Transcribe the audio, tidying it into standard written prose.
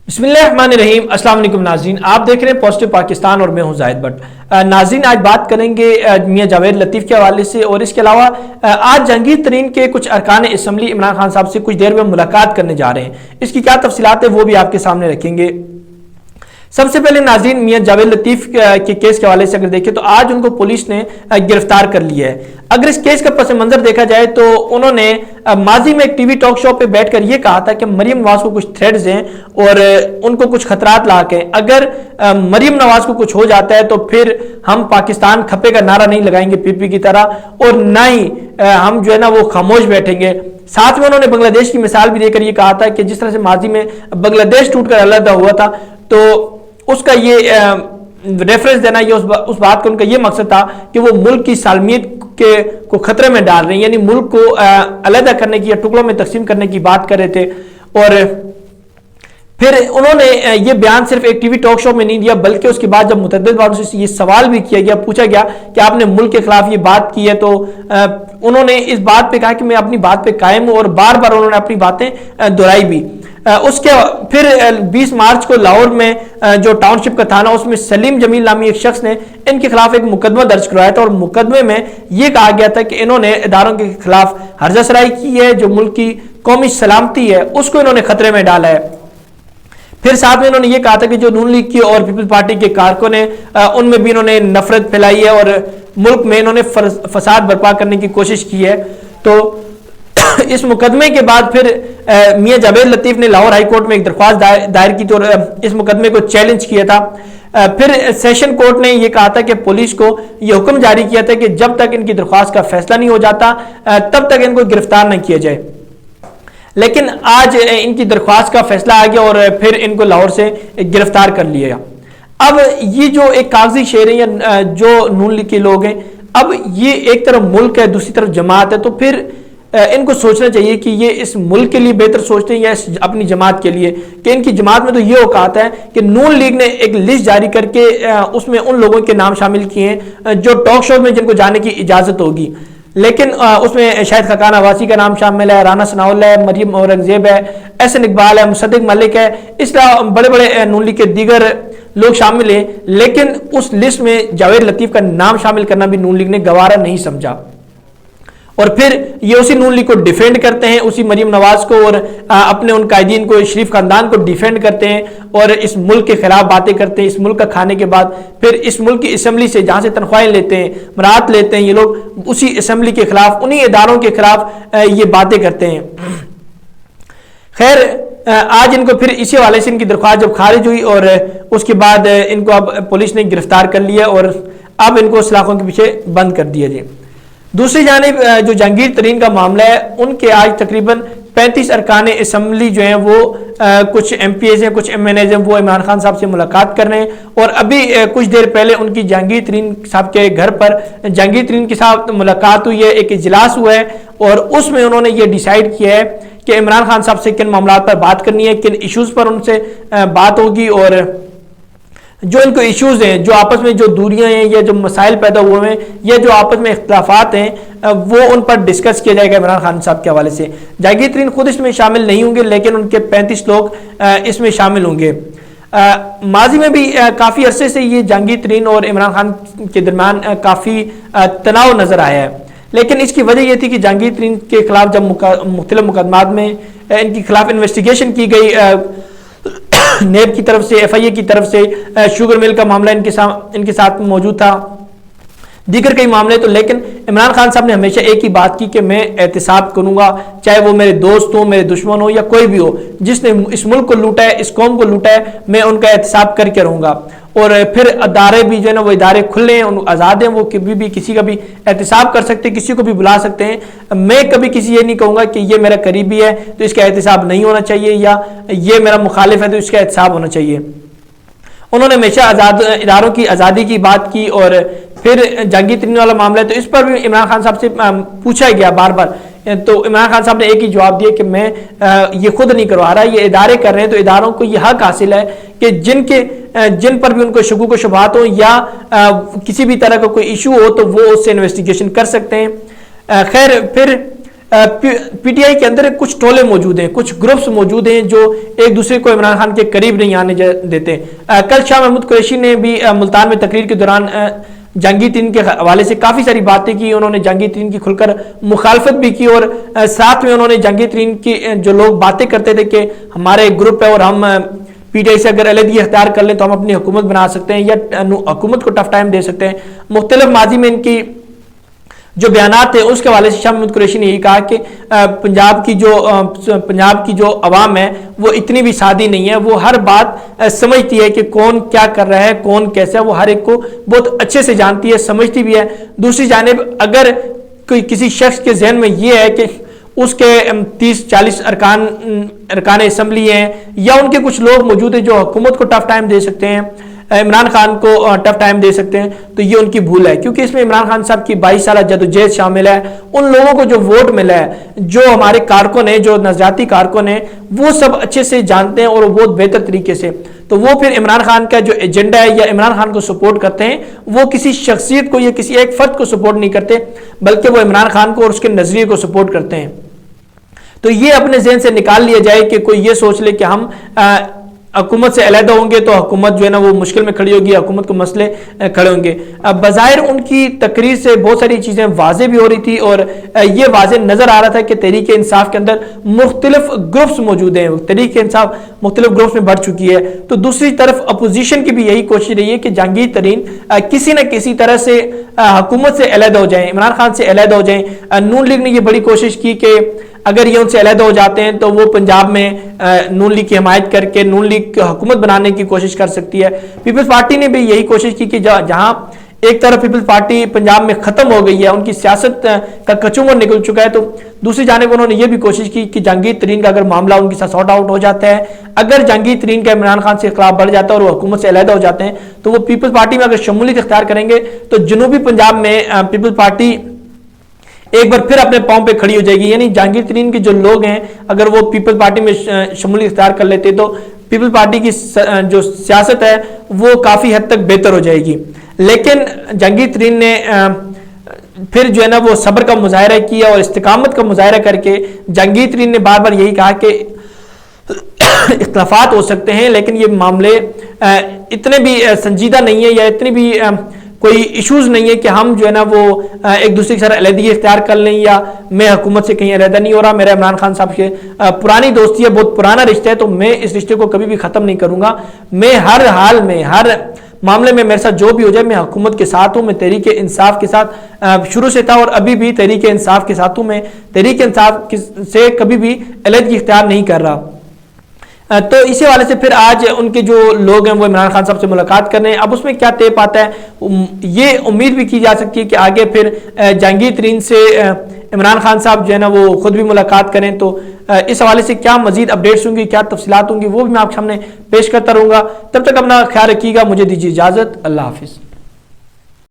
बिस्मिल्लाहिर्रहमानिर्रहीम। अस्सलाम वालेकुम नाज़रीन, आप देख रहे हैं पॉजिटिव पाकिस्तान और मैं हूं जाहिद भट्ट। नाज़रीन, आज बात करेंगे मियां जावेद लतीफ़ के हवाले से, और इसके अलावा आज जहांगीर तरीन के कुछ अरकान असम्बली इमरान खान साहब से कुछ देर में मुलाकात करने जा रहे हैं। इसकी क्या तफसीलात है वो भी आपके सामने रखेंगे। सबसे पहले नाज़रीन, मियां जावेद लतीफ़ के केस के हवाले से अगर देखें तो आज उनको पुलिस ने गिरफ्तार कर लिया है। अगर इस केस का पस मंजर देखा जाए तो उन्होंने माजी में एक टीवी टॉक शो पे बैठकर ये कहा था कि मरियम नवाज को कुछ थ्रेड्स हैं और उनको कुछ खतरात लाक हैं। अगर मरियम नवाज को कुछ हो जाता है तो फिर हम पाकिस्तान खपे का नारा नहीं लगाएंगे पीपी की तरह, और ना ही हम जो है ना वो खामोश बैठेंगे। साथ में उन्होंने बांग्लादेश की मिसाल भी देकर ये कहा था कि जिस तरह से माजी में बांग्लादेश टूटकर अलग हुआ था, तो उसका ये रेफरेंस देना, ये उस बात का उनका ये मकसद था कि वो मुल्क की सालमियत को खतरे में डाल रहे हैं, यानी मुल्क को अलग करने की या टुकड़ों में तकसीम करने की बात कर रहे थे। और फिर उन्होंने ये बयान सिर्फ एक टीवी टॉक शो में नहीं दिया, बल्कि उसके बाद जब मुतअद्दिद बारों से ये सवाल भी किया गया, पूछा गया कि आपने मुल्क के खिलाफ ये बात की है, तो उन्होंने इस बात पे कहा कि मैं अपनी बात पे कायम हूं, और बार बार उन्होंने अपनी बातें दोहराई भी। उसके फिर 20 मार्च को लाहौर में जो टाउनशिप का थाना, उसमें सलीम जमील नामी एक शख्स ने इनके खिलाफ एक मुकदमा दर्ज करवाया था, और मुकदमे में यह कहा गया था कि इन्होंने इदारों के खिलाफ हर्जा सराई की है, जो मुल्क की कौमी सलामती है उसको इन्होंने खतरे में डाला है। फिर साथ में इन्होंने ये कहा था कि जो नून लीग की और पीपल्स पार्टी के कारकुन हैं उनमें भी इन्होंने नफरत फैलाई है और मुल्क में इन्होंने फसाद बर्पा करने की कोशिश की है। तो इस मुकदमे के बाद फिर मियां जावेद लतीफ ने लाहौर हाई कोर्ट में एक दरख्वास्त दायर की थी और इस मुकदमे को चैलेंज किया था। फिर सेशन कोर्ट ने यह कहा था कि पुलिस को यह हुक्म जारी किया था कि जब तक इनकी दरख्वास्त का फैसला नहीं हो जाता तब तक इनको गिरफ्तार नहीं किया जाए। लेकिन आज इनकी दरख्वास्त का फैसला आ गया और फिर इनको लाहौर से गिरफ्तार कर लिया गया। अब ये जो एक कागजी शेर है या जो नून लीग के लोग हैं, अब ये एक तरफ मुल्क है, दूसरी तरफ जमात है, तो फिर इनको सोचना चाहिए कि ये इस मुल्क के लिए बेहतर सोचते हैं या अपनी जमात के लिए। कि इनकी जमात में तो ये औकात है कि नून लीग ने एक लिस्ट जारी करके उसमें उन लोगों के नाम शामिल किए हैं जो टॉक शो में जिनको जाने की इजाजत होगी, लेकिन उसमें शाहिद खाकान आवासी का नाम शामिल है, राना सनाउल्लाह है, मरियम औरंगजेब है, एहसन इकबाल है, मुसद्दिक मलिक है, इस तरह बड़े बड़े नून लीग के दीगर लोग शामिल हैं। लेकिन उस लिस्ट में जावेद लतीफ का नाम शामिल करना भी नून लीग ने गवारा नहीं समझा, और फिर ये उसी नून लीग को डिफेंड करते हैं, उसी मरियम नवाज को और अपने उन कायदीन को, शरीफ खानदान को डिफेंड करते हैं और इस मुल्क के खिलाफ बातें करते हैं। इस मुल्क का खाने के बाद फिर इस मुल्क की असम्बली से जहां से तनख्वाहें लेते हैं, मराहत लेते हैं, ये लोग उसी असम्बली के खिलाफ, उन्हीं इदारों के खिलाफ ये बातें करते हैं। खैर, आज इनको फिर इसी हवाले से इनकी दरख्वास्त जब खारिज हुई और उसके बाद इनको अब पुलिस ने गिरफ्तार कर लिया और अब इनको सलाखों के पीछे बंद कर दिया जाए। दूसरी जानिब जो जहांगीर तरीन का मामला है, उनके आज तकरीबन 35 अरकान असम्बली जो हैं वो कुछ MPAs हैं, कुछ MNAs हैं, वो इमरान खान साहब से मुलाकात कर रहे हैं। और अभी कुछ देर पहले उनकी जहांगीर तरीन साहब के घर पर जहांगीर तरीन के साथ मुलाकात हुई है, एक इजलास हुआ है और उसमें उन्होंने ये डिसाइड किया है कि इमरान खान साहब से किन मामला पर बात करनी है, किन इशूज़ पर उनसे बात होगी, और जो इनको इश्यूज हैं, जो आपस में जो दूरियां हैं या जो मसाइल पैदा हुए हैं या जो आपस में इख्तलाफात हैं, वो उन पर डिस्कस किया जाएगा इमरान खान साहब के हवाले से। जहांगीर तरीन खुद इसमें शामिल नहीं होंगे, लेकिन उनके 35 लोग इसमें शामिल होंगे। माजी में भी काफ़ी अरसे से ये जहांगीर तरीन और इमरान खान के दरमियान काफ़ी तनाव नज़र आया है, लेकिन इसकी वजह यह थी कि जहांगीर तरीन के खिलाफ जब मुख्तलिफ मुकदमात में इनके खिलाफ इन्वेस्टिगेशन की गई, नेब की तरफ से, FIA की तरफ से, शुगर मिल का मामला इनके साथ मौजूद था, दीगर कई मामले, तो लेकिन इमरान खान साहब ने हमेशा एक ही बात की कि मैं एहतिसाब करूंगा, चाहे वो मेरे दोस्त हो, मेरे दुश्मन हो या कोई भी हो, जिसने इस मुल्क को लूटा है, इस कौम को लूटा है, मैं उनका एहतिसाब करके रहूंगा। और फिर अदारे भी जो है ना वो इदारे खुले हैं, आज़ाद हैं, वो कभी भी किसी का भी एहतिसाब कर सकते हैं, किसी को भी बुला सकते हैं। मैं कभी किसी ये नहीं कहूँगा कि ये मेरा करीबी है तो इसका एहतिसाब नहीं होना चाहिए, या ये मेरा मुखालिफ है तो इसका एहतिसाब होना चाहिए। उन्होंने हमेशा इदारों की आज़ादी की बात की। और फिर जहांगीर तरीन वाला मामला है तो इस पर भी इमरान खान साहब से पूछा गया बार बार, तो इमरान खान साहब ने एक ही जवाब दिया कि मैं ये खुद नहीं करवा रहा, ये इदारे कर रहे हैं, तो इदारों को ये हक हासिल है कि जिन पर भी उनको शुबू को शुबहात हो या किसी भी तरह का कोई इशू हो तो वो उससे इन्वेस्टिगेशन कर सकते हैं। खैर, फिर پی ٹی آئی کے اندر کچھ ٹولے موجود ہیں, کچھ گروپس موجود ہیں جو ایک دوسرے کو عمران خان کے قریب نہیں آنے دیتے. کل شاہ محمود قریشی نے بھی ملتان میں تقریر کے دوران جہانگیر ترین کے حوالے سے کافی ساری باتیں کی. انہوں نے جہانگیر ترین کی کھل کر مخالفت بھی کی, اور ساتھ میں انہوں نے جہانگیر ترین کی جو لوگ باتیں کرتے تھے کہ ہمارے گروپ ہے اور ہم پی ٹی آئی سے اگر علیحدگی اختیار کر لیں تو ہم اپنی حکومت بنا سکتے ہیں یا حکومت کو ٹف ٹائم دے سکتے ہیں, مختلف ماضی میں ان کی جو بیانات تھے اس کے حوالے سے شاہ محمود قریشی نے یہی کہا کہ پنجاب کی جو عوام ہے وہ اتنی بھی سادی نہیں ہے, وہ ہر بات سمجھتی ہے کہ کون کیا کر رہا ہے, کون کیسا ہے, وہ ہر ایک کو بہت اچھے سے جانتی ہے, سمجھتی بھی ہے. دوسری جانب اگر کوئی کسی شخص کے ذہن میں یہ ہے کہ اس کے 30-40 ارکان اسمبلی ہیں یا ان کے کچھ لوگ موجود ہیں جو حکومت کو ٹف ٹائم دے سکتے ہیں, عمران خان کو ٹف ٹائم دے سکتے ہیں, تو یہ ان کی بھول ہے, کیونکہ اس میں عمران خان صاحب کی 22 سالہ جدوجہد شامل ہے. ان لوگوں کو جو ووٹ ملا ہے, جو ہمارے کارکن ہیں, جو نظریاتی کارکن ہیں, وہ سب اچھے سے جانتے ہیں اور وہ بہت بہتر طریقے سے. تو وہ پھر عمران خان کا جو ایجنڈا ہے یا عمران خان کو سپورٹ کرتے ہیں, وہ کسی شخصیت کو یا کسی ایک فرد کو سپورٹ نہیں کرتے, بلکہ وہ عمران خان کو اور اس کے نظریے کو سپورٹ کرتے ہیں. تو یہ اپنے ذہن سے نکال لیا جائے کہ کوئی یہ سوچ لے کہ ہم حکومت سے علیحدہ ہوں گے تو حکومت جو ہے نا وہ مشکل میں کھڑی ہوگی, حکومت کو مسئلے کھڑے ہوں گے. بظاہر ان کی تقریر سے بہت ساری چیزیں واضح بھی ہو رہی تھی اور یہ واضح نظر آ رہا تھا کہ تحریک انصاف کے اندر مختلف گروپس موجود ہیں, تحریک انصاف مختلف گروپس میں بڑھ چکی ہے. تو دوسری طرف اپوزیشن کی بھی یہی کوشش رہی ہے کہ جہانگیر ترین کسی نہ کسی طرح سے حکومت سے علیحدہ ہو جائیں, عمران خان سے علیحدہ ہو جائیں. نون لیگ نے یہ بڑی کوشش کی کہ اگر یہ ان سے علیحدہ ہو جاتے ہیں تو وہ پنجاب میں نون لیگ کی حمایت کر کے نون لیگ کی حکومت بنانے کی کوشش کر سکتی ہے. پیپلز پارٹی نے بھی یہی کوشش کی کہ جہاں ایک طرف پیپلز پارٹی پنجاب میں ختم ہو گئی ہے, ان کی سیاست کا کچومر نکل چکا ہے, تو دوسری جانب انہوں نے یہ بھی کوشش کی کہ جہانگیر ترین کا اگر معاملہ ان کے ساتھ سارٹ آؤٹ ہو جاتا ہے, اگر جہانگیر ترین کا عمران خان سے اختلاف بڑھ جاتا ہے اور وہ حکومت سے علیحدہ ہو جاتے ہیں, تو وہ پیپلز پارٹی میں اگر شمولیت اختیار کریں گے تو جنوبی پنجاب میں پیپلز پارٹی ایک بار پھر اپنے پاؤں پہ کھڑی ہو جائے گی. یعنی جہانگیر ترین کے جو لوگ ہیں اگر وہ پیپل پارٹی میں شمولیت اختیار کر لیتے تو پیپل پارٹی کی جو سیاست ہے وہ کافی حد تک بہتر ہو جائے گی. لیکن جہانگیر ترین نے پھر جو ہے نا وہ صبر کا مظاہرہ کیا اور استقامت کا مظاہرہ کر کے جہانگیر ترین نے بار بار یہی کہا کہ اختلافات ہو سکتے ہیں لیکن یہ معاملے اتنے بھی سنجیدہ نہیں ہے یا اتنی بھی کوئی ایشوز نہیں ہے کہ ہم جو ہے نا وہ ایک دوسرے کے ساتھ علیحدگی اختیار کر لیں یا میں حکومت سے کہیں علیحدہ نہیں ہو رہا. میرا عمران خان صاحب سے پرانی دوستی ہے, بہت پرانا رشتہ ہے, تو میں اس رشتے کو کبھی بھی ختم نہیں کروں گا. میں ہر حال میں ہر معاملے میں میرے ساتھ جو بھی ہو جائے میں حکومت کے ساتھ ہوں, میں تحریک انصاف کے ساتھ شروع سے تھا اور ابھی بھی تحریک انصاف کے ساتھ ہوں. میں تحریک انصاف سے کبھی بھی علیحدگی اختیار نہیں کر رہا. تو اسی حوالے سے پھر آج ان کے جو لوگ ہیں وہ عمران خان صاحب سے ملاقات کر رہے ہیں. اب اس میں کیا طے پاتا ہے, یہ امید بھی کی جا سکتی ہے کہ آگے پھر جہانگیر ترین سے عمران خان صاحب جو ہے نا وہ خود بھی ملاقات کریں. تو اس حوالے سے کیا مزید اپڈیٹس ہوں گی, کیا تفصیلات ہوں گی, وہ بھی میں آپ کے سامنے پیش کرتا رہوں گا. تب تک اپنا خیال رکھیے گا, مجھے دیجیے اجازت, اللہ حافظ.